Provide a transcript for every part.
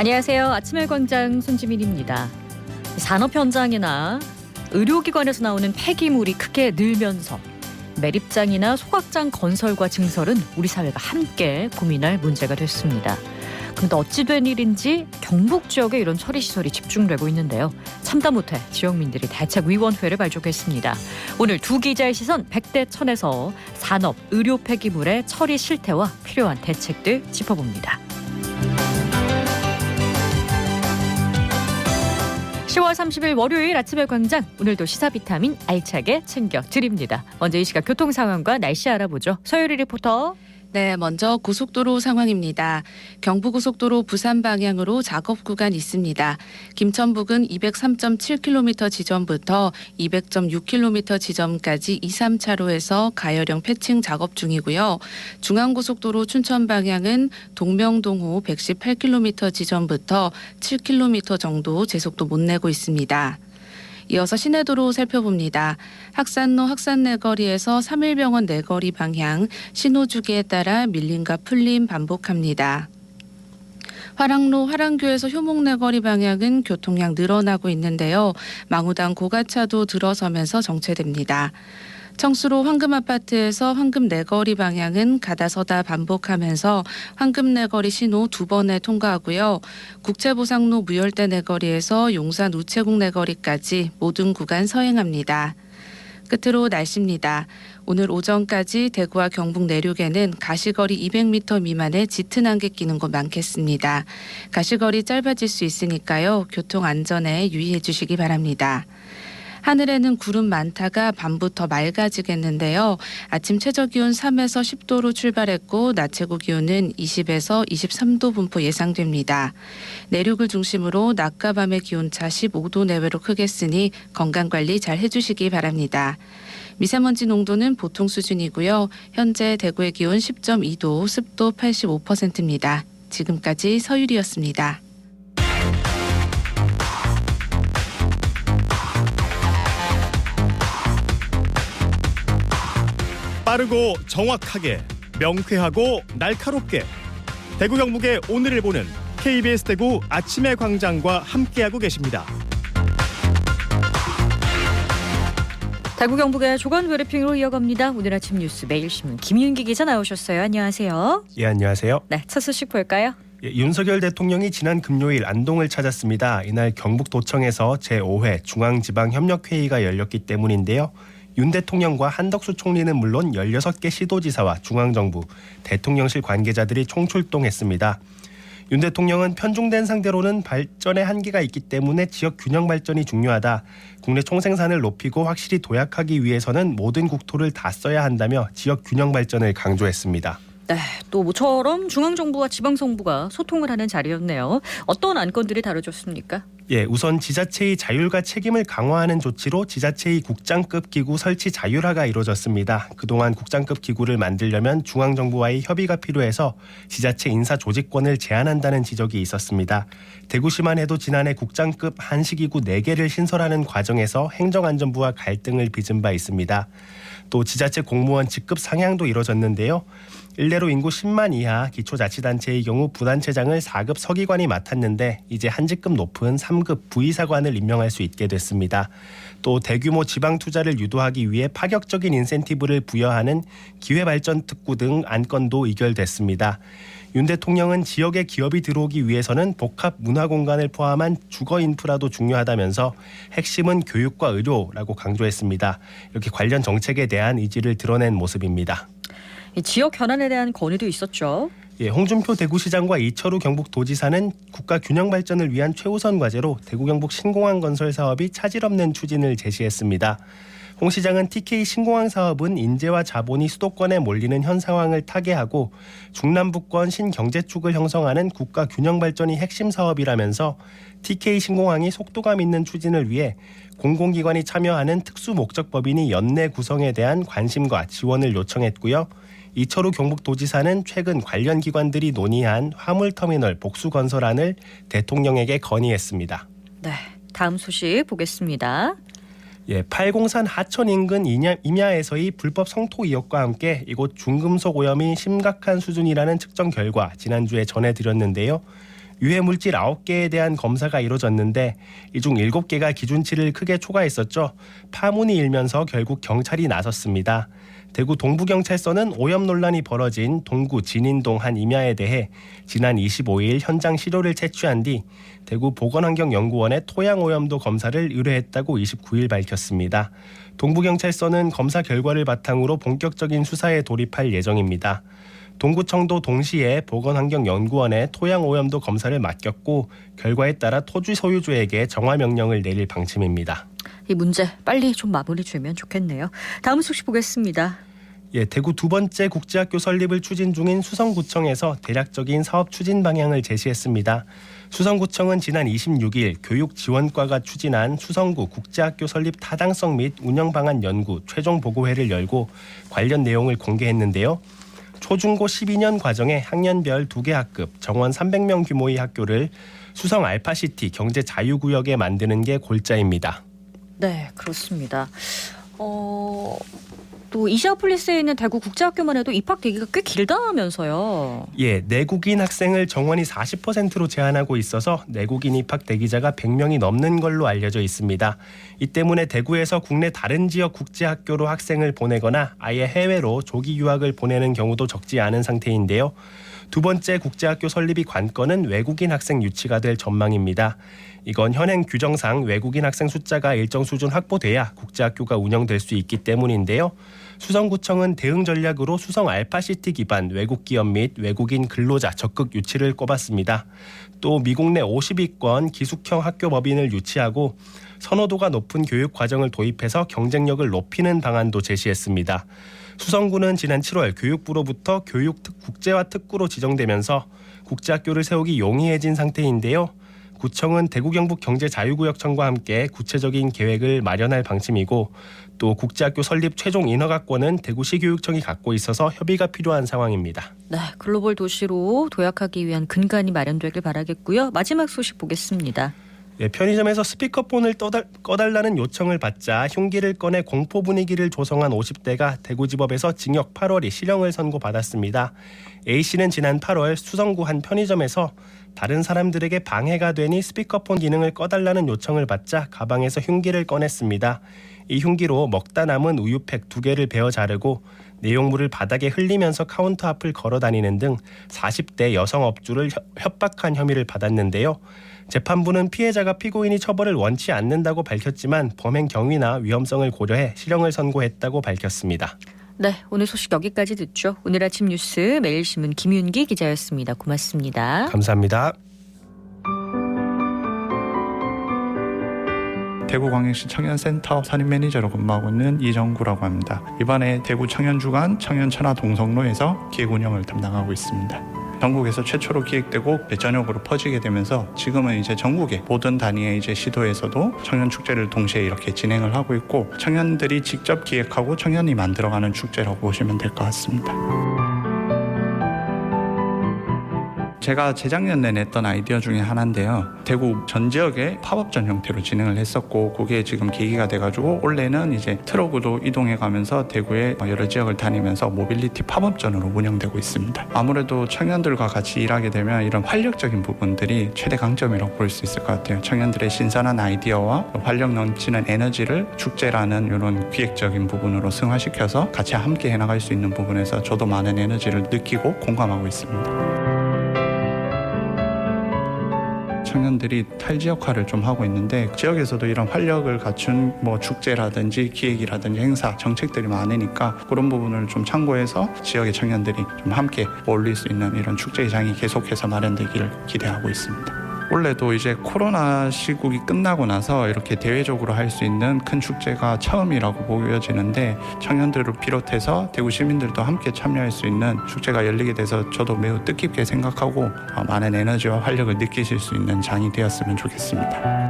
안녕하세요. 아침의 광장 손지민입니다. 산업 현장이나 의료기관에서 나오는 폐기물이 크게 늘면서 매립장이나 소각장 건설과 증설은 우리 사회가 함께 고민할 문제가 됐습니다. 그런데 어찌 된 일인지 경북 지역에 이런 처리시설이 집중되고 있는데요. 참다 못해 지역민들이 대책위원회를 발족했습니다. 오늘 두 기자의 시선 100대 1000에서 산업, 의료 폐기물의 처리 실태와 필요한 대책들 짚어봅니다. 10월 30일 월요일 아침의 광장, 오늘도 시사 비타민 알차게 챙겨드립니다. 먼저 이 시각 교통 상황과 날씨 알아보죠. 서유리 리포터. 네, 먼저 고속도로 상황입니다. 경부고속도로 부산 방향으로 작업 구간 있습니다. 김천 부근 203.7km 지점부터 200.6km 지점까지 2, 3차로에서 가열형 패칭 작업 중이고요. 중앙고속도로 춘천 방향은 동명동호 118km 지점부터 7km 정도 제속도 못 내고 있습니다. 이어서 시내도로 살펴봅니다. 학산로 학산내거리에서 3일병원 내거리 방향 신호주기에 따라 밀림과 풀림 반복합니다. 화랑로 화랑교에서 효목내거리 방향은 교통량 늘어나고 있는데요. 망우당 고가차도 들어서면서 정체됩니다. 청수로 황금아파트에서 황금내거리 방향은 가다서다 반복하면서 황금내거리 신호 2번에 통과하고요. 국채보상로 무열대 내거리에서 용산 우체국 내거리까지 모든 구간 서행합니다. 끝으로 날씨입니다. 오늘 오전까지 대구와 경북 내륙에는 가시거리 200m 미만의 짙은 안개 끼는 곳 많겠습니다. 가시거리 짧아질 수 있으니까요. 교통 안전에 유의해 주시기 바랍니다. 하늘에는 구름 많다가 밤부터 맑아지겠는데요. 아침 최저기온 3에서 10도로 출발했고 낮 최고 기온은 20에서 23도 분포 예상됩니다. 내륙을 중심으로 낮과 밤의 기온차 15도 내외로 크겠으니 건강관리 잘 해주시기 바랍니다. 미세먼지 농도는 보통 수준이고요. 현재 대구의 기온 10.2도, 습도 85%입니다. 지금까지 서유리였습니다. 빠르고 정확하게, 명쾌하고 날카롭게 대구 경북의 오늘을 보는 KBS 대구 아침의 광장과 함께하고 계십니다. 대구 경북의 조간 브리핑으로 이어갑니다. 오늘 아침 뉴스 매일신문 김윤기 기자 나오셨어요. 안녕하세요. 예, 안녕하세요. 네, 첫 소식 볼까요? 윤석열 대통령이 지난 금요일 안동을 찾았습니다. 이날 경북도청에서 제5회 중앙지방협력회의가 열렸기 때문인데요. 윤 대통령과 한덕수 총리는 물론 16개 시도지사와 중앙정부, 대통령실 관계자들이 총출동했습니다. 윤 대통령은 편중된 상대로는 발전의 한계가 있기 때문에 지역 균형 발전이 중요하다. 국내 총생산을 높이고 확실히 도약하기 위해서는 모든 국토를 다 써야 한다며 지역 균형 발전을 강조했습니다. 네, 또 모처럼 중앙정부와 지방정부가 소통을 하는 자리였네요. 어떤 안건들이 다뤄졌습니까? 예, 우선 지자체의 자율과 책임을 강화하는 조치로 지자체의 국장급 기구 설치 자율화가 이루어졌습니다. 그동안 국장급 기구를 만들려면 중앙정부와의 협의가 필요해서 지자체 인사 조직권을 제한한다는 지적이 있었습니다. 대구시만 해도 지난해 국장급 한시기구 4개를 신설하는 과정에서 행정안전부와 갈등을 빚은 바 있습니다. 또 지자체 공무원 직급 상향도 이루어졌는데요. 일례로 인구 10만 이하 기초자치단체의 경우 부단체장을 4급 서기관이 맡았는데 이제 한 직급 높은 3급 부의사관을 임명할 수 있게 됐습니다. 또 대규모 지방 투자를 유도하기 위해 파격적인 인센티브를 부여하는 기회발전특구 등 안건도 의결됐습니다. 윤 대통령은 지역에 기업이 들어오기 위해서는 복합 문화공간을 포함한 주거 인프라도 중요하다면서 핵심은 교육과 의료라고 강조했습니다. 이렇게 관련 정책에 대한 의지를 드러낸 모습입니다. 지역 현안에 대한 건의도 있었죠. 예, 홍준표 대구시장과 이철우 경북도지사는 국가 균형 발전을 위한 최우선 과제로 대구 경북 신공항 건설 사업이 차질 없는 추진을 제시했습니다. 홍 시장은 TK 신공항 사업은 인재와 자본이 수도권에 몰리는 현 상황을 타개하고 중남부권 신경제축을 형성하는 국가 균형 발전이 핵심 사업이라면서 TK 신공항이 속도감 있는 추진을 위해 공공기관이 참여하는 특수목적법인이 연내 구성에 대한 관심과 지원을 요청했고요. 이철우 경북도지사는 최근 관련 기관들이 논의한 화물터미널 복수 건설안을 대통령에게 건의했습니다. 네, 다음 소식 보겠습니다. 예, 팔공산 하천 인근 임야에서의 불법 성토 의혹과 함께 이곳 중금속 오염이 심각한 수준이라는 측정 결과 지난주에 전해드렸는데요. 유해 물질 9개에 대한 검사가 이뤄졌는데 이 중 7개가 기준치를 크게 초과했었죠. 파문이 일면서 결국 경찰이 나섰습니다. 대구 동부경찰서는 오염 논란이 벌어진 동구 진인동 한 임야에 대해 지난 25일 현장 시료를 채취한 뒤 대구 보건환경연구원에 토양 오염도 검사를 의뢰했다고 29일 밝혔습니다. 동부경찰서는 검사 결과를 바탕으로 본격적인 수사에 돌입할 예정입니다. 동구청도 동시에 보건환경연구원에 토양 오염도 검사를 맡겼고 결과에 따라 토지 소유주에게 정화 명령을 내릴 방침입니다. 이 문제 빨리 좀 마무리 주면 좋겠네요. 다음 소식 보겠습니다. 대구 두 번째 국제학교 설립을 추진 중인 수성구청에서 대략적인 사업 추진 방향을 제시했습니다. 수성구청은 지난 26일 교육지원과가 추진한 수성구 국제학교 설립 타당성 및 운영 방안 연구 최종 보고회를 열고 관련 내용을 공개했는데요. 초중고 12년 과정에 학년별 2개 학급 정원 300명 규모의 학교를 수성 알파시티 경제자유구역에 만드는 게 골자입니다. 네, 그렇습니다. 또 이시아폴리스에 있는 대구 국제학교만 해도 입학 대기가 꽤 길다면서요. 내국인 학생을 정원이 40%로 제한하고 있어서 내국인 입학 대기자가 100명이 넘는 걸로 알려져 있습니다. 이 때문에 대구에서 국내 다른 지역 국제학교로 학생을 보내거나 아예 해외로 조기 유학을 보내는 경우도 적지 않은 상태인데요. 두 번째 국제학교 설립이 관건은 외국인 학생 유치가 될 전망입니다. 이건 현행 규정상 외국인 학생 숫자가 일정 수준 확보돼야 국제학교가 운영될 수 있기 때문인데요. 수성구청은 대응 전략으로 수성 알파시티 기반 외국 기업 및 외국인 근로자 적극 유치를 꼽았습니다. 또 미국 내 50위권 기숙형 학교 법인을 유치하고 선호도가 높은 교육 과정을 도입해서 경쟁력을 높이는 방안도 제시했습니다. 수성구는 지난 7월 교육부로부터 교육 국제화 특구로 지정되면서 국제학교를 세우기 용이해진 상태인데요. 구청은 대구 경북 경제자유구역청과 함께 구체적인 계획을 마련할 방침이고 또 국제학교 설립 최종 인허가권은 대구시교육청이 갖고 있어서 협의가 필요한 상황입니다. 네, 글로벌 도시로 도약하기 위한 근간이 마련되길 바라겠고요. 마지막 소식 보겠습니다. 편의점에서 스피커폰을 꺼달라는 요청을 받자 흉기를 꺼내 공포 분위기를 조성한 50대가 대구지법에서 징역 8월이 실형을 선고받았습니다. A씨는 지난 8월 수성구 한 편의점에서 다른 사람들에게 방해가 되니 스피커폰 기능을 꺼달라는 요청을 받자 가방에서 흉기를 꺼냈습니다. 이 흉기로 먹다 남은 우유팩 2개를 베어 자르고 내용물을 바닥에 흘리면서 카운터 앞을 걸어다니는 등 40대 여성 업주를 협박한 혐의를 받았는데요. 재판부는 피해자가 피고인이 처벌을 원치 않는다고 밝혔지만 범행 경위나 위험성을 고려해 실형을 선고했다고 밝혔습니다. 네, 오늘 소식 여기까지 듣죠. 오늘 아침 뉴스 매일신문 김윤기 기자였습니다. 고맙습니다. 감사합니다. 대구광역시 청년센터 선임 매니저로 근무하고 있는 이정구라고 합니다. 이번에 대구 청년주간 청년천하 동성로에서 기획 운영을 담당하고 있습니다. 전국에서 최초로 기획되고 전역으로 퍼지게 되면서 지금은 이제 전국의 모든 단위의 이제 시도에서도 청년 축제를 동시에 이렇게 진행을 하고 있고 청년들이 직접 기획하고 청년이 만들어가는 축제라고 보시면 될 것 같습니다. 제가 재작년에 냈던 아이디어 중에 하나인데요. 대구 전 지역에 팝업전 형태로 진행을 했었고 그게 지금 계기가 돼가지고 올해는 이제 트럭으로 이동해가면서 대구의 여러 지역을 다니면서 모빌리티 팝업전으로 운영되고 있습니다. 아무래도 청년들과 같이 일하게 되면 이런 활력적인 부분들이 최대 강점이라고 볼 수 있을 것 같아요. 청년들의 신선한 아이디어와 활력 넘치는 에너지를 축제라는 이런 기획적인 부분으로 승화시켜서 같이 함께 해나갈 수 있는 부분에서 저도 많은 에너지를 느끼고 공감하고 있습니다. 청년들이 탈지 역할을 좀 하고 있는데 지역에서도 이런 활력을 갖춘 축제라든지 기획이라든지 행사 정책들이 많으니까 그런 부분을 좀 참고해서 지역의 청년들이 좀 함께 어울릴 수 있는 이런 축제장이 계속해서 마련되기를 기대하고 있습니다. 올해도 이제 코로나 시국이 끝나고 나서 이렇게 대외적으로 할 수 있는 큰 축제가 처음이라고 보여지는데 청년들을 비롯해서 대구 시민들도 함께 참여할 수 있는 축제가 열리게 돼서 저도 매우 뜻깊게 생각하고 많은 에너지와 활력을 느끼실 수 있는 장이 되었으면 좋겠습니다.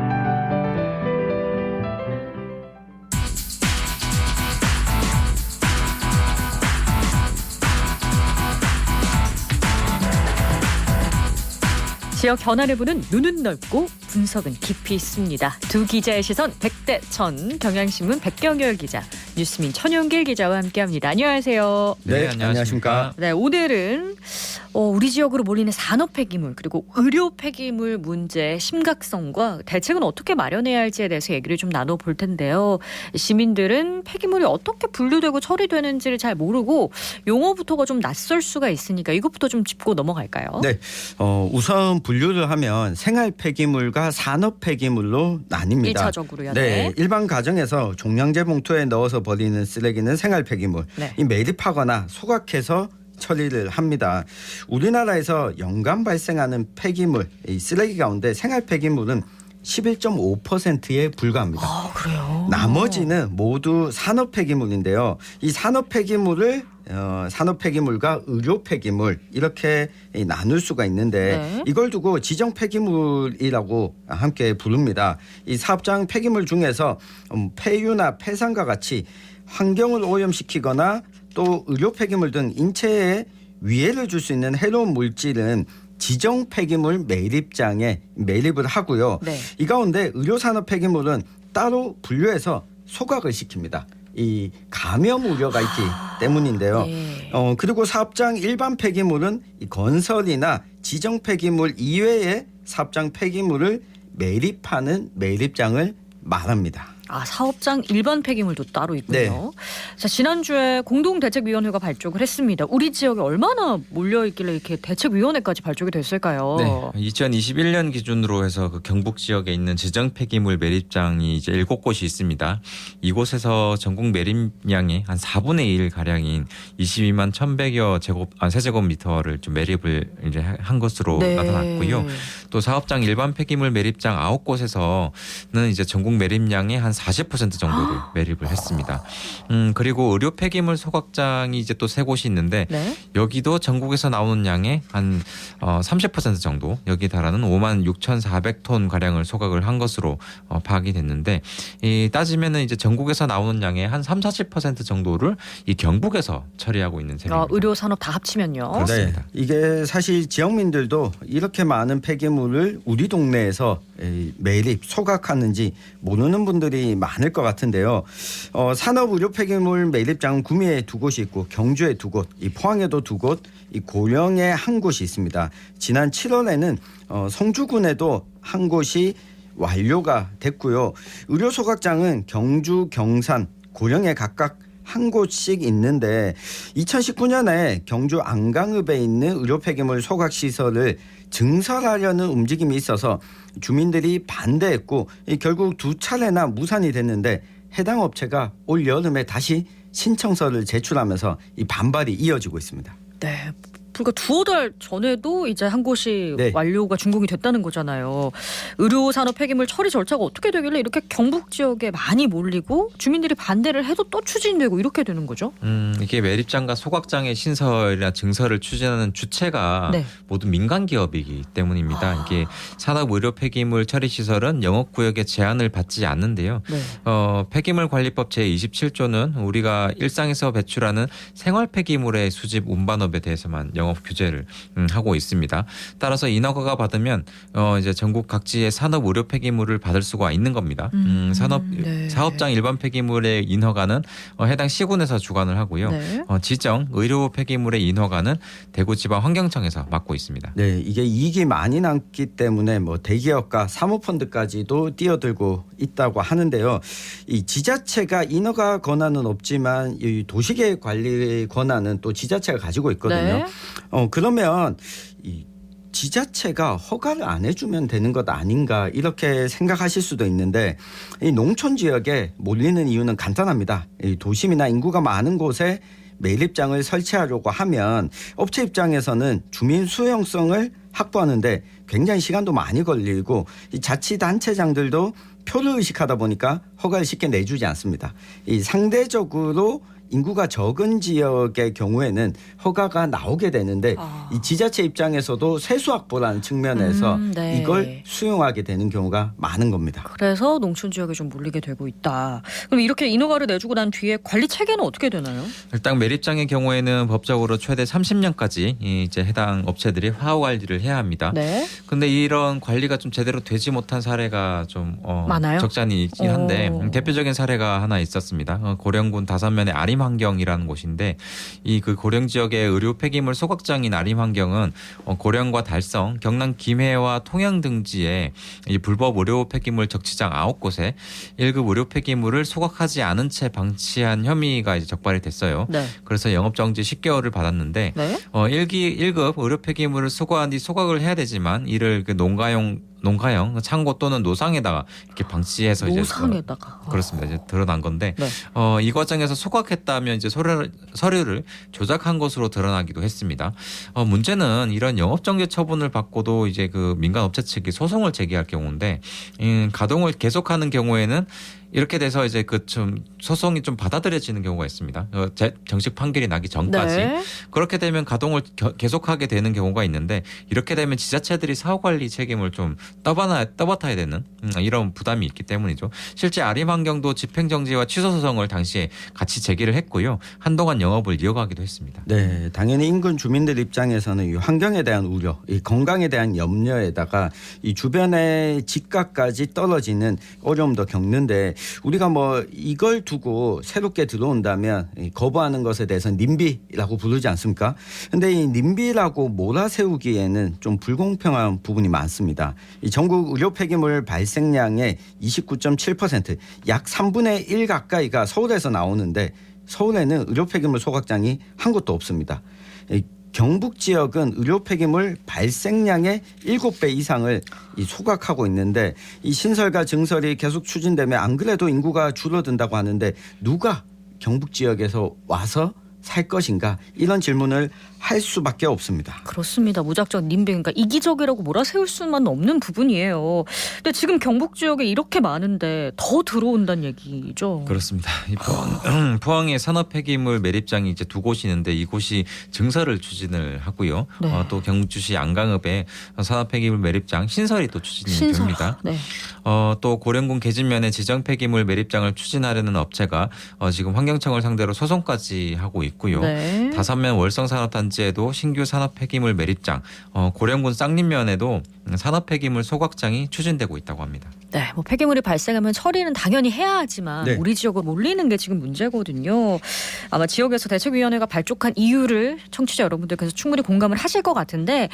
지역 현안을 보는 눈은 넓고 분석은 깊이 있습니다. 두 기자의 시선 100대 1000 경향신문 백경열 기자, 뉴스민 천용길 기자와 함께합니다. 안녕하세요. 네, 안녕하십니까. 네, 오늘은 우리 지역으로 몰리는 산업 폐기물 그리고 의료 폐기물 문제의 심각성과 대책은 어떻게 마련해야 할지에 대해서 얘기를 좀 나눠볼 텐데요. 시민들은 폐기물이 어떻게 분류되고 처리되는지를 잘 모르고 용어부터가 좀 낯설 수가 있으니까 이것부터 좀 짚고 넘어갈까요? 네, 우선 분류를 하면 생활 폐기물과 산업 폐기물로 나뉩니다. 1차적으로요. 네, 일반 가정에서 종량제 봉투에 넣어서 버리는 쓰레기는 생활 폐기물. 네. 이 매립하거나 소각해서 처리를 합니다. 우리나라에서 연간 발생하는 폐기물, 이 쓰레기 가운데 생활 폐기물은 11.5%에 불과합니다. 아, 그래요? 나머지는 모두 산업 폐기물인데요. 이 산업 폐기물을 산업 폐기물과 의료 폐기물 이렇게 나눌 수가 있는데 네. 이걸 두고 지정 폐기물이라고 함께 부릅니다. 이 사업장 폐기물 중에서 폐유나 폐산과 같이 환경을 오염시키거나 또 의료 폐기물 등 인체에 위해를 줄 수 있는 해로운 물질은 지정 폐기물 매립장에 매립을 하고요. 네. 이 가운데 의료산업 폐기물은 따로 분류해서 소각을 시킵니다. 이 감염 우려가 있기 때문인데요. 네. 그리고 사업장 일반 폐기물은 이 건설이나 지정 폐기물 이외의 사업장 폐기물을 매립하는 매립장을 말합니다. 사업장 일반 폐기물도 따로 있군요. 자, 지난주에 공동대책위원회가 발족을 했습니다. 우리 지역에 얼마나 몰려있길래 이렇게 대책위원회까지 발족이 됐을까요? 네, 2021년 기준으로 해서 그 경북 지역에 있는 지정 폐기물 매립장이 이제 7곳이 있습니다. 이곳에서 전국 매립량의 한 4분의 1 가량인 22만 1,100여 세제곱미터를 좀 매립을 이제 한 것으로 네. 나타났고요. 또 사업장 일반 폐기물 매립장 9곳에서는 이제 전국 매립량의 한 40% 정도를 매립을 했습니다. 그리고 의료 폐기물 소각장이 이제 또 3곳이 있는데 네. 여기도 전국에서 나오는 양의 한 30% 정도 여기에 달하는 5만 6,400톤 가량을 소각을 한 것으로 파악이 됐는데 따지면은 이제 전국에서 나오는 양의 한 30-40% 정도를 이 경북에서 처리하고 있는 셈입니다. 의료 산업 다 합치면요. 그렇습니다. 네, 이게 사실 지역민들도 이렇게 많은 폐기물을 우리 동네에서 매립, 소각하는지 모르는 분들이 많을 것 같은데요. 산업 의료 폐기물 매립장은 구미에 2곳이 있고 경주에 2곳, 이 포항에도 2곳, 이 고령에 1곳이 있습니다. 지난 7월에는 성주군에도 1곳이 완료가 됐고요. 의료 소각장은 경주, 경산, 고령에 각각 1곳씩 있는데 2019년에 경주 안강읍에 있는 의료 폐기물 소각 시설을 증설하려는 움직임이 있어서 주민들이 반대했고 결국 2차례나 무산이 됐는데 해당 업체가 올 여름에 다시 신청서를 제출하면서 이 반발이 이어지고 있습니다. 네. 불과 2달 전에도 이제 1곳이 네. 완료가 준공이 됐다는 거잖아요. 의료 산업 폐기물 처리 절차가 어떻게 되길래 이렇게 경북 지역에 많이 몰리고 주민들이 반대를 해도 또 추진되고 이렇게 되는 거죠? 이게 매립장과 소각장의 신설이나 증설을 추진하는 주체가 네. 모두 민간 기업이기 때문입니다. 이게 산업 의료 폐기물 처리 시설은 영업구역의 제한을 받지 않는데요. 네. 폐기물 관리법 제27조는 우리가 일상에서 배출하는 생활 폐기물의 수집 운반업에 대해서만 영업 규제를 하고 있습니다. 따라서 인허가가 받으면 이제 전국 각지의 산업 의료 폐기물을 받을 수가 있는 겁니다. 네. 사업장 일반 폐기물의 인허가는 해당 시군에서 주관을 하고요. 네. 지정 의료 폐기물의 인허가는 대구지방환경청에서 맡고 있습니다. 네, 이게 이익이 많이 남기 때문에 뭐 대기업과 사모펀드까지도 뛰어들고 있다고 하는데요. 이 지자체가 인허가 권한은 없지만 이 도시계획 관리 권한은 또 지자체가 가지고 있거든요. 네. 그러면 이 지자체가 허가를 안 해주면 되는 것 아닌가 이렇게 생각하실 수도 있는데 이 농촌 지역에 몰리는 이유는 간단합니다. 이 도심이나 인구가 많은 곳에 매립장을 설치하려고 하면 업체 입장에서는 주민 수용성을 확보하는데 굉장히 시간도 많이 걸리고 이 자치단체장들도 표를 의식하다 보니까 허가를 쉽게 내주지 않습니다. 이 상대적으로 인구가 적은 지역의 경우에는 허가가 나오게 되는데 이 지자체 입장에서도 세수 확보라는 측면에서 네. 이걸 수용하게 되는 경우가 많은 겁니다. 그래서 농촌 지역에 좀 몰리게 되고 있다. 그럼 이렇게 인허가를 내주고 난 뒤에 관리 체계는 어떻게 되나요? 일단 매립장의 경우에는 법적으로 최대 30년까지 이제 해당 업체들이 화후 관리를 해야 합니다. 네. 근데 이런 관리가 좀 제대로 되지 못한 사례가 좀 많아요? 적잖이 있긴 한데 대표적인 사례가 하나 있었습니다. 고령군 다산면의 아림 아림환경이라는 곳인데 이 그 고령 지역의 의료 폐기물 소각장인 아림환경은 고령과 달성, 경남 김해와 통영 등지에 이 불법 의료 폐기물 적치장 9곳에 1급 의료 폐기물을 소각하지 않은 채 방치한 혐의가 이제 적발이 됐어요. 네. 그래서 영업정지 10개월을 받았는데 네. 1급 의료 폐기물을 소각한 뒤 소각을 해야 되지만 이를 그 농가형 창고 또는 노상에다가 이렇게 방치해서 노상에다가 이제 그렇습니다. 이제 드러난 건데 네. 이 과정에서 소각했다면 이제 서류를 조작한 것으로 드러나기도 했습니다. 문제는 이런 영업정지 처분을 받고도 이제 그 민간 업체 측이 소송을 제기할 경우인데 가동을 계속하는 경우에는 이렇게 돼서 이제 그 좀 소송이 좀 받아들여지는 경우가 있습니다. 정식 판결이 나기 전까지 네. 그렇게 되면 가동을 계속하게 되는 경우가 있는데 이렇게 되면 지자체들이 사후관리 책임을 좀 떠맡아야 되는 이런 부담이 있기 때문이죠. 실제 아림환경도 집행정지와 취소 소송을 당시에 같이 제기를 했고요. 한동안 영업을 이어가기도 했습니다. 네, 당연히 인근 주민들 입장에서는 이 환경에 대한 우려, 이 건강에 대한 염려에다가 이 주변의 집값까지 떨어지는 어려움도 겪는데 우리가 뭐 이걸 두고 새롭게 들어온다면 거부하는 것에 대해서는 님비라고 부르지 않습니까? 근데 이 님비라고 몰아세우기에는 좀 불공평한 부분이 많습니다. 이 전국 의료 폐기물 발생량의 29.7%, 약 3분의 1 가까이가 서울에서 나오는데 서울에는 의료 폐기물 소각장이 한 곳도 없습니다. 경북 지역은 의료 폐기물 발생량의 7배 이상을 소각하고 있는데 이 신설과 증설이 계속 추진되면 안 그래도 인구가 줄어든다고 하는데 누가 경북 지역에서 와서 살 것인가 이런 질문을 할 수밖에 없습니다. 그렇습니다. 무작정 님비 그러니까 이기적이라고 몰아세울 수만 없는 부분이에요. 근데 지금 경북 지역에 이렇게 많은데 더 들어온다는 얘기죠. 그렇습니다. 이 포항의 산업 폐기물 매립장이 이제 2곳이 있는데 이곳이 증설을 추진을 하고요. 네. 또 경주시 안강읍에 산업 폐기물 매립장 신설이 또 추진이 됩니다. 네. 또 고령군 계진면에 지정 폐기물 매립장을 추진하려는 업체가 지금 환경청을 상대로 소송까지 하고 있고요. 네. 다산면 월성산업단지에도 신규 산업 폐기물 매립장, 고령군 쌍림면에도 산업 폐기물 소각장이 추진되고 있다고 합니다. 네, 뭐 폐기물이 발생하면 처리는 당연히 해야 하지만 네. 우리 지역으로 몰리는 게 지금 문제거든요. 아마 지역에서 대책위원회가 발족한 이유를 청취자 여러분들께서 충분히 공감을 하실 것 같은데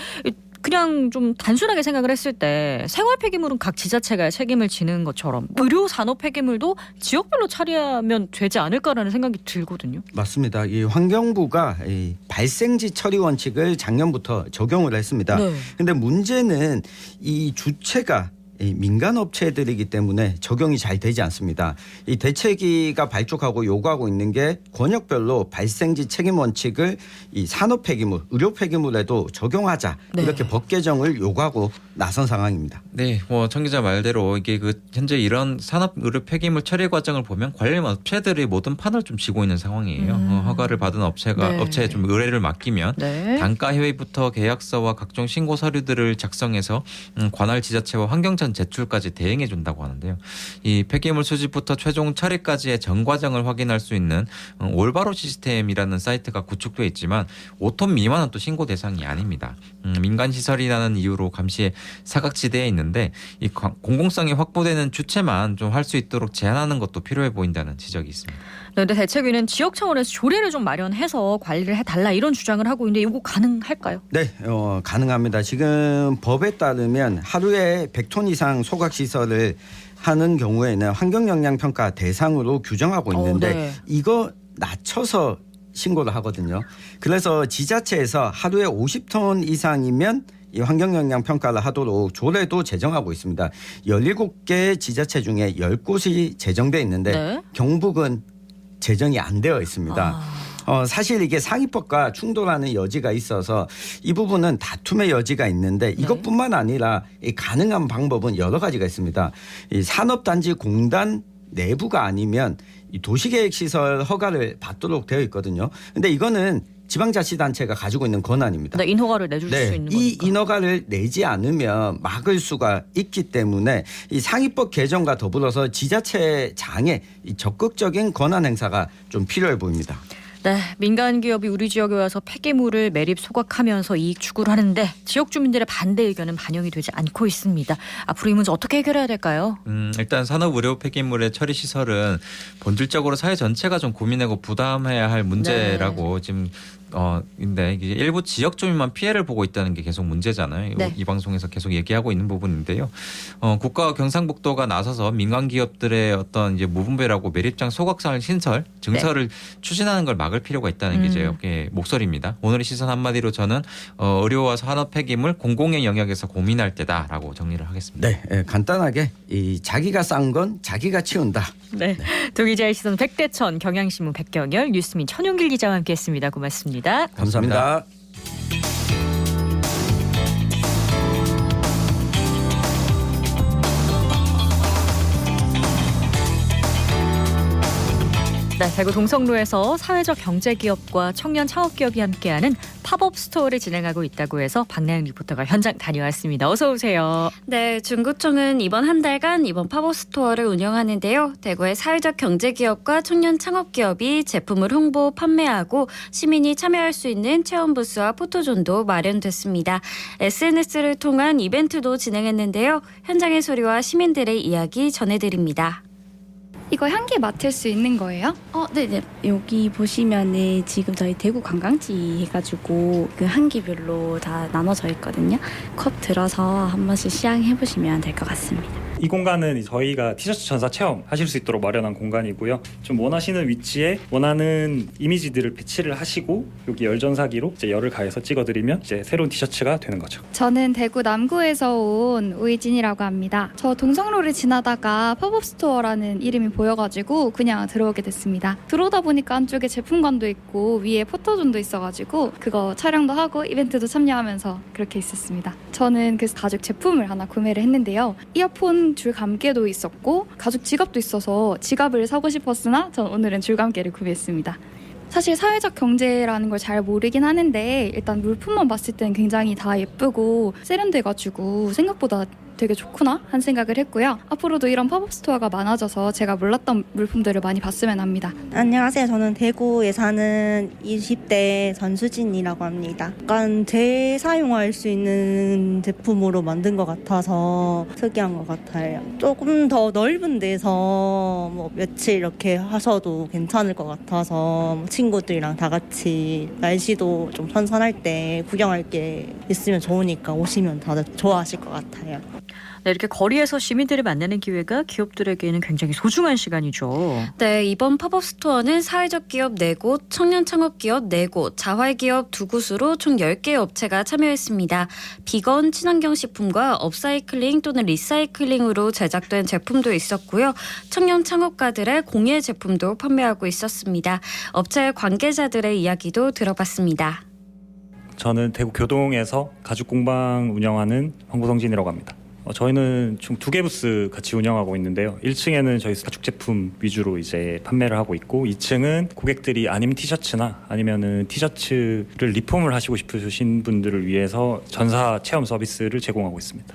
그냥 좀 단순하게 생각을 했을 때 생활 폐기물은 각 지자체가 책임을 지는 것처럼 의료 산업 폐기물도 지역별로 처리하면 되지 않을까라는 생각이 들거든요. 맞습니다. 이 환경부가 이 발생지 처리 원칙을 작년부터 적용을 했습니다. 그런데 문제는 이 주체가 이 민간 업체들이기 때문에 적용이 잘 되지 않습니다. 이 대책위가 발족하고 요구하고 있는 게 권역별로 발생지 책임 원칙을 이 산업 폐기물, 의료 폐기물에도 적용하자 네. 이렇게 법 개정을 요구하고 나선 상황입니다. 네, 청 기자 말대로 이게 그 현재 이런 산업 의료 폐기물 처리 과정을 보면 관련 업체들이 모든 판을 좀 쥐고 있는 상황이에요. 허가를 받은 업체에 좀 의뢰를 맡기면 네. 단가 협의부터 계약서와 각종 신고 서류들을 작성해서 관할 지자체와 환경청 제출까지 대행해 준다고 하는데요. 이 폐기물 수집부터 최종 처리까지의 전 과정을 확인할 수 있는 올바로 시스템이라는 사이트가 구축돼 있지만 5톤 미만은 또 신고 대상이 아닙니다. 민간 시설이라는 이유로 감시에 사각지대에 있는데 이 공공성이 확보되는 주체만 좀 할 수 있도록 제한하는 것도 필요해 보인다는 지적이 있습니다. 그런데 대책위는 지역 차원에서 조례를 좀 마련해서 관리를 해달라 이런 주장을 하고 있는데 이거 가능할까요? 네, 가능합니다. 지금 법에 따르면 하루에 100톤 이상 소각 시설을 하는 경우에는 환경영향평가 대상으로 규정하고 있는데 네. 이거 낮춰서 신고를 하거든요. 그래서 지자체에서 하루에 50톤 이상이면 이 환경영향평가를 하도록 조례도 제정하고 있습니다. 17개 지자체 중에 10곳이 제정돼 있는데 네. 경북은 제정이 안 되어 있습니다. 사실 이게 상위법과 충돌하는 여지가 있어서 이 부분은 다툼의 여지가 있는데 이것뿐만 아니라 이 가능한 방법은 여러 가지가 있습니다. 이 산업단지 공단 내부가 아니면 이 도시계획시설 허가를 받도록 되어 있거든요. 근데 이거는 지방자치단체가 가지고 있는 권한입니다. 네, 인허가를 내줄 수 있는 거니까. 이 인허가를 내지 않으면 막을 수가 있기 때문에 이 상위법 개정과 더불어서 지자체장의 이 적극적인 권한 행사가 좀 필요해 보입니다. 네, 민간 기업이 우리 지역에 와서 폐기물을 매립 소각하면서 이익 추구를 하는데 지역 주민들의 반대 의견은 반영이 되지 않고 있습니다. 앞으로 이 문제 어떻게 해결해야 될까요? 일단 산업 의료 폐기물의 처리 시설은 본질적으로 사회 전체가 좀 고민하고 부담해야 할 문제라고 지금 근데 이게 일부 지역 주민만 피해를 보고 있다는 게 계속 문제잖아요. 네. 이 방송에서 계속 얘기하고 있는 부분인데요. 국가와 경상북도가 나서서 민간 기업들의 어떤 이제 무분별하고 매립장 소각상 신설 증설을 추진하는 걸 막을 필요가 있다는 게 제 목소리입니다. 오늘의 시선 한마디로 저는 의료와 산업 폐기물 공공의 영역에서 고민할 때다라고 정리를 하겠습니다. 네, 간단하게 이 자기가 싼 건 자기가 치운다. 네. 두 기자의 시선 백대천, 경향신문 백경열, 뉴스민 천용길 기자와 함께했습니다. 고맙습니다. 감사합니다. 네, 대구 동성로에서 사회적 경제기업과 청년 창업기업이 함께하는 팝업 스토어를 진행하고 있다고 해서 박나영 리포터가 현장 다녀왔습니다. 어서 오세요. 네, 중구청은 이번 한 달간 이번 팝업 스토어를 운영하는데요. 대구의 사회적 경제기업과 청년 창업기업이 제품을 홍보, 판매하고 시민이 참여할 수 있는 체험 부스와 포토존도 마련됐습니다. SNS를 통한 이벤트도 진행했는데요. 현장의 소리와 시민들의 이야기 전해드립니다. 이거 향기 맡을 수 있는 거예요? 네네. 여기 보시면은 지금 저희 대구 관광지 해가지고 그 향기별로 다 나눠져 있거든요. 컵 들어서 한 번씩 시향해보시면 될 것 같습니다. 이 공간은 저희가 티셔츠 전사 체험 하실 수 있도록 마련한 공간이고요. 좀 원하시는 위치에 원하는 이미지들을 배치를 하시고 여기 열전사기로 이제 열을 가해서 찍어드리면 이제 새로운 티셔츠가 되는 거죠. 저는 대구 남구에서 온 우이진이라고 합니다. 저 동성로를 지나다가 팝업 스토어라는 이름이 보여가지고 그냥 들어오게 됐습니다. 들어오다 보니까 안쪽에 제품관도 있고 위에 포토존도 있어가지고 그거 촬영도 하고 이벤트도 참여하면서 그렇게 있었습니다. 저는 그래서 가죽 제품을 하나 구매를 했는데요. 이어폰 줄감개도 있었고 가죽 지갑도 있어서 지갑을 사고 싶었으나 전 오늘은 줄감개를 구매했습니다. 사실 사회적 경제라는 걸 잘 모르긴 하는데 일단 물품만 봤을 때는 굉장히 다 예쁘고 세련돼가지고 생각보다 되게 좋구나 한 생각을 했고요. 앞으로도 이런 팝업 스토어가 많아져서 제가 몰랐던 물품들을 많이 봤으면 합니다. 안녕하세요. 저는 대구에 사는 20대 전수진이라고 합니다. 약간 재사용할 수 있는 제품으로 만든 것 같아서 특이한 것 같아요. 조금 더 넓은 데서 뭐 며칠 이렇게 하셔도 괜찮을 것 같아서 친구들이랑 다 같이 날씨도 좀 선선할 때 구경할 게 있으면 좋으니까 오시면 다들 좋아하실 것 같아요. 네, 이렇게 거리에서 시민들을 만나는 기회가 기업들에게는 굉장히 소중한 시간이죠. 네, 이번 팝업 스토어는 사회적 기업 4곳, 청년 창업기업 4곳, 자활기업 2곳으로 총 10개의 업체가 참여했습니다. 비건, 친환경 식품과 업사이클링 또는 리사이클링으로 제작된 제품도 있었고요. 청년 창업가들의 공예 제품도 판매하고 있었습니다. 업체 관계자들의 이야기도 들어봤습니다. 저는 대구 교동에서 가죽 공방 운영하는 황보성진이라고 합니다. 저희는 총 2개 부스 같이 운영하고 있는데요. 1층에는 저희 가죽 제품 위주로 이제 판매를 하고 있고 2층은 고객들이 아니면 티셔츠나 아니면은 티셔츠를 리폼을 하시고 싶으신 분들을 위해서 전사 체험 서비스를 제공하고 있습니다.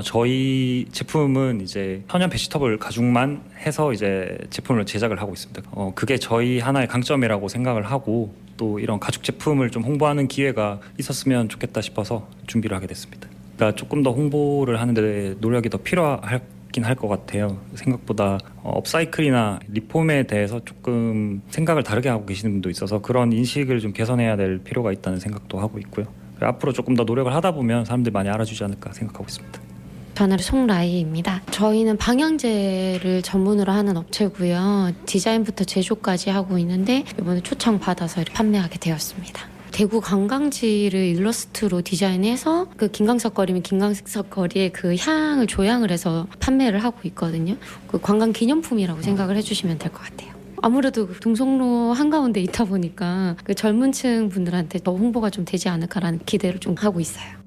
저희 제품은 이제 천연 베지터블 가죽만 해서 이제 제품을 제작을 하고 있습니다. 그게 저희 하나의 강점이라고 생각을 하고 또 이런 가죽 제품을 좀 홍보하는 기회가 있었으면 좋겠다 싶어서 준비를 하게 됐습니다. 그러니까 조금 더 홍보를 하는데 노력이 더 필요하긴 할 것 같아요. 생각보다 업사이클이나 리폼에 대해서 조금 생각을 다르게 하고 계시는 분도 있어서 그런 인식을 좀 개선해야 될 필요가 있다는 생각도 하고 있고요. 앞으로 조금 더 노력을 하다 보면 사람들이 많이 알아주지 않을까 생각하고 있습니다. 저는 송라이입니다. 저희는 방향제를 전문으로 하는 업체고요. 디자인부터 제조까지 하고 있는데 이번에 초청 받아서 판매하게 되었습니다. 대구 관광지를 일러스트로 디자인해서 그 김광석거리면 김광석거리의 그 향을 조향을 해서 판매를 하고 있거든요. 그 관광 기념품이라고 생각을 해주시면 될 것 같아요. 아무래도 동성로 한가운데 있다 보니까 그 젊은 층 분들한테 더 홍보가 좀 되지 않을까라는 기대를 좀 하고 있어요.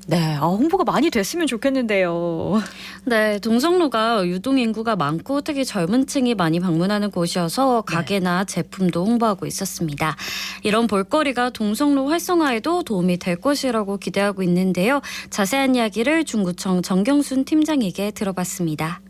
네, 홍보가 많이 됐으면 좋겠는데요. 네, 동성로가 유동 인구가 많고 특히 젊은 층이 많이 방문하는 곳이어서 가게나 제품도 홍보하고 있었습니다. 이런 볼거리가 동성로 활성화에도 도움이 될 것이라고 기대하고 있는데요. 자세한 이야기를 중구청 정경순 팀장에게 들어봤습니다.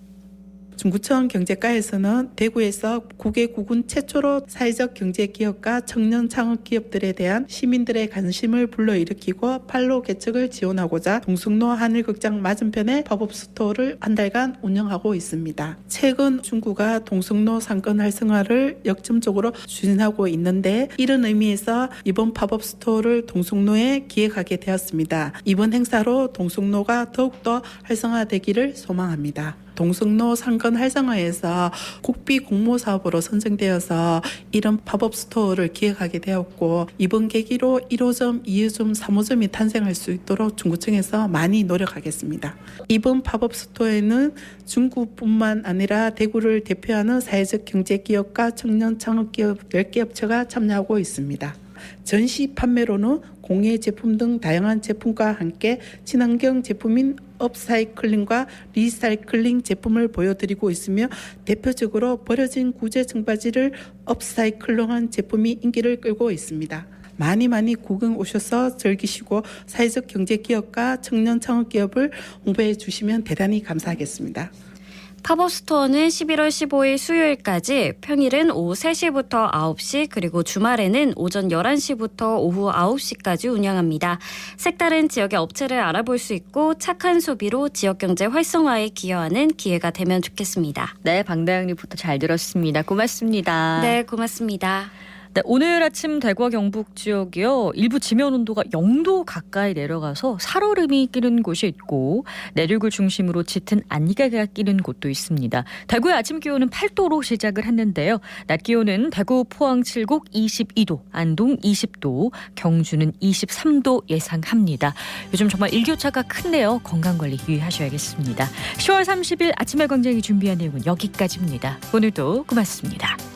중구청 경제과에서는 대구에서 국외 구군 최초로 사회적 경제기업과 청년 창업기업들에 대한 시민들의 관심을 불러일으키고 판로 개척을 지원하고자 동승로 하늘극장 맞은편에 팝업 스토어를 한 달간 운영하고 있습니다. 최근 중구가 동승로 상권 활성화를 역점적으로 추진하고 있는데 이런 의미에서 이번 팝업 스토어를 동승로에 기획하게 되었습니다. 이번 행사로 동승로가 더욱더 활성화되기를 소망합니다. 동승로 상권 활성화에서 국비 공모 사업으로 선정되어서 이런 팝업 스토어를 기획하게 되었고 이번 계기로 1호점, 2호점, 3호점이 탄생할 수 있도록 중구청에서 많이 노력하겠습니다. 이번 팝업 스토어에는 중구뿐만 아니라 대구를 대표하는 사회적 경제기업과 청년 창업기업 10개 업체가 참여하고 있습니다. 전시 판매로는 공예 제품 등 다양한 제품과 함께 친환경 제품인 업사이클링과 리사이클링 제품을 보여드리고 있으며 대표적으로 버려진 구제 청바지를 업사이클링한 제품이 인기를 끌고 있습니다. 많이 구경 오셔서 즐기시고 사회적 경제기업과 청년 창업기업을 홍보해 주시면 대단히 감사하겠습니다. 팝업 스토어는 11월 15일 수요일까지 평일은 오후 3시부터 9시 그리고 주말에는 오전 11시부터 오후 9시까지 운영합니다. 색다른 지역의 업체를 알아볼 수 있고 착한 소비로 지역경제 활성화에 기여하는 기회가 되면 좋겠습니다. 네, 방다영 리포터 잘 들었습니다. 고맙습니다. 네, 고맙습니다. 네, 오늘 아침 대구와 경북 지역이요. 일부 지면 온도가 0도 가까이 내려가서 살얼음이 끼는 곳이 있고 내륙을 중심으로 짙은 안개가 끼는 곳도 있습니다. 대구의 아침 기온은 8도로 시작을 했는데요. 낮 기온은 대구, 포항, 칠곡 22도, 안동 20도, 경주는 23도 예상합니다. 요즘 정말 일교차가 큰데요. 건강관리 유의하셔야겠습니다. 10월 30일 아침에 광장이 준비한 내용은 여기까지입니다. 오늘도 고맙습니다.